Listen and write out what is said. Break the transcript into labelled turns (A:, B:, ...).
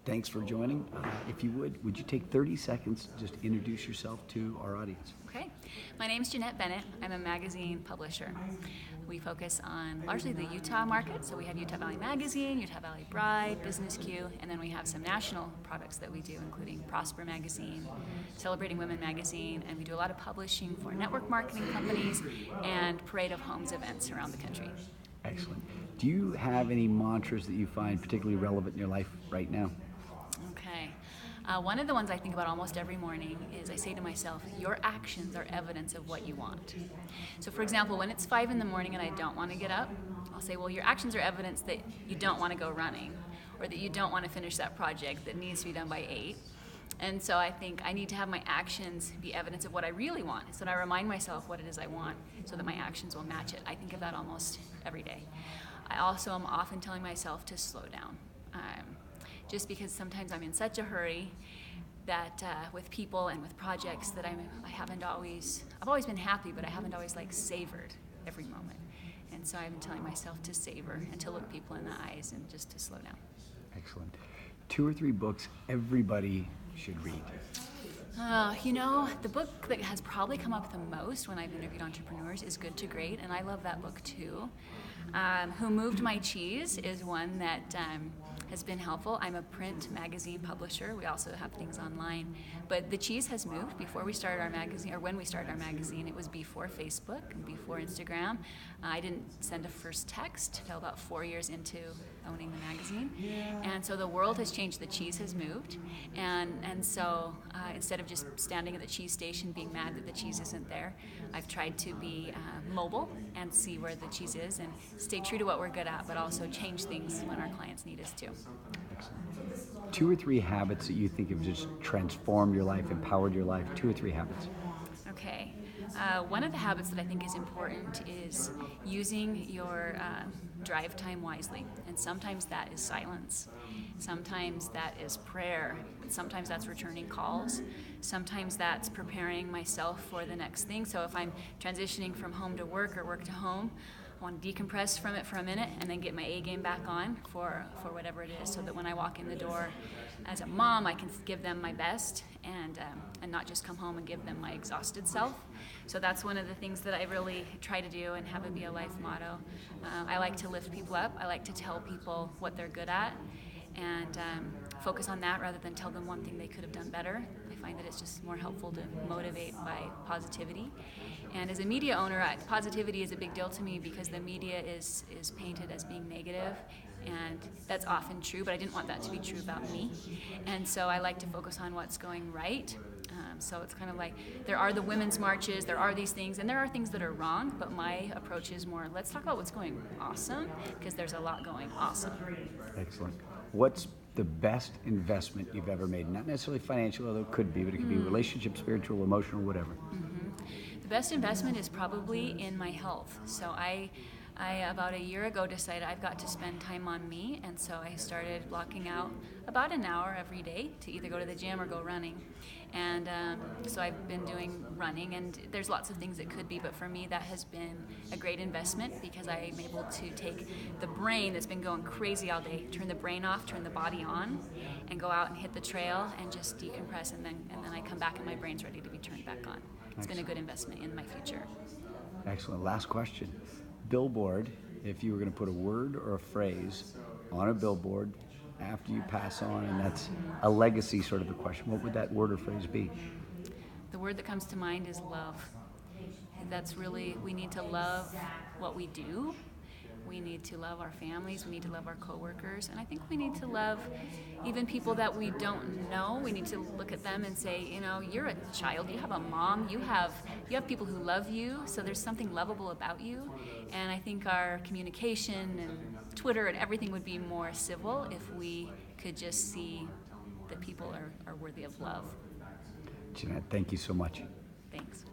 A: Thanks for joining. If you would you take 30 seconds to just introduce yourself to our audience?
B: Okay. My name is Jeanette Bennett. I'm a magazine publisher. We focus on largely the Utah market, so we have Utah Valley Magazine, Utah Valley Bride, Business Q, and then we have some national products that we do, including Prosper Magazine, Celebrating Women Magazine, and we do a lot of publishing for network marketing companies and Parade of Homes events around the country.
A: Excellent. Do you have any mantras that you find particularly relevant in your life right now?
B: Okay. One of the ones I think about almost every morning is I say to myself, your actions are evidence of what you want. So for example, when it's 5 in the morning and I don't want to get up, I'll say, well, your actions are evidence that you don't want to go running or that you don't want to finish that project that needs to be done by 8. And so I think I need to have my actions be evidence of what I really want. So that I remind myself what it is I want so that my actions will match it. I think of that almost every day. I also am often telling myself to slow down. Just because sometimes I'm in such a hurry that with people and with projects that I've always been happy, but I haven't always savored every moment. And so I've been telling myself to savor and to look people in the eyes and just to slow down.
A: Excellent. 2 or 3 books everybody should read.
B: The book that has probably come up the most when I've interviewed entrepreneurs is Good to Great, and I love that book too. Who Moved My Cheese is one that has been helpful. I'm a print magazine publisher. We also have things online. But the cheese has moved. Before we started our magazine, or when we started our magazine, it was before Facebook and before Instagram. I didn't send a first text until about 4 years into owning the magazine. And so the world has changed. The cheese has moved. And so instead of just standing at the cheese station being mad that the cheese isn't there, I've tried to be mobile and see where the cheese is and stay true to what we're good at, but also change things when our clients need us to.
A: Excellent. 2 or 3 habits that you think have just transformed your life, empowered your life. 2 or 3 habits.
B: Okay. One of the habits that I think is important is using your drive time wisely. And sometimes that is silence. Sometimes that is prayer. Sometimes that's returning calls. Sometimes that's preparing myself for the next thing. So if I'm transitioning from home to work or work to home, I want to decompress from it for a minute and then get my A game back on for whatever it is, so that when I walk in the door as a mom, I can give them my best and not just come home and give them my exhausted self. So that's one of the things that I really try to do and have it be a life motto. I like to lift people up. I like to tell people what they're good at and focus on that rather than tell them one thing they could have done better. I find that it's just more helpful to motivate by positivity. And as a media owner, positivity is a big deal to me because the media is painted as being negative, and that's often true, but I didn't want that to be true about me. And so I like to focus on what's going right. So it's kind of like there are the women's marches, there are these things, and there are things that are wrong, but my approach is more, let's talk about what's going awesome, because there's a lot going awesome.
A: Excellent. What's the best investment you've ever made? Not necessarily financial, although it could be, but it could be relationship, spiritual, emotional, whatever.
B: The best investment is probably in my health. So I about a year ago decided I've got to spend time on me, and so I started blocking out about an hour every day to either go to the gym or go running. And so I've been doing running, and there's lots of things it could be, but for me that has been a great investment because I'm able to take the brain that's been going crazy all day, turn the brain off, turn the body on, and go out and hit the trail and just decompress, and then I come back and my brain's ready to be turned back on. It's been a good investment in my future.
A: Excellent. Last question. Billboard, if you were going to put a word or a phrase on a billboard after you pass on, and that's a legacy sort of a question, what would that word or phrase be?
B: The word that comes to mind is love. That's really, we need to love what we do. We need to love our families. We need to love our coworkers. And I think we need to love even people that we don't know. We need to look at them and say, you're a child. You have a mom. You have people who love you. So there's something lovable about you. And I think our communication and Twitter and everything would be more civil if we could just see that people are worthy of love.
A: Jeanette, thank you so much.
B: Thanks.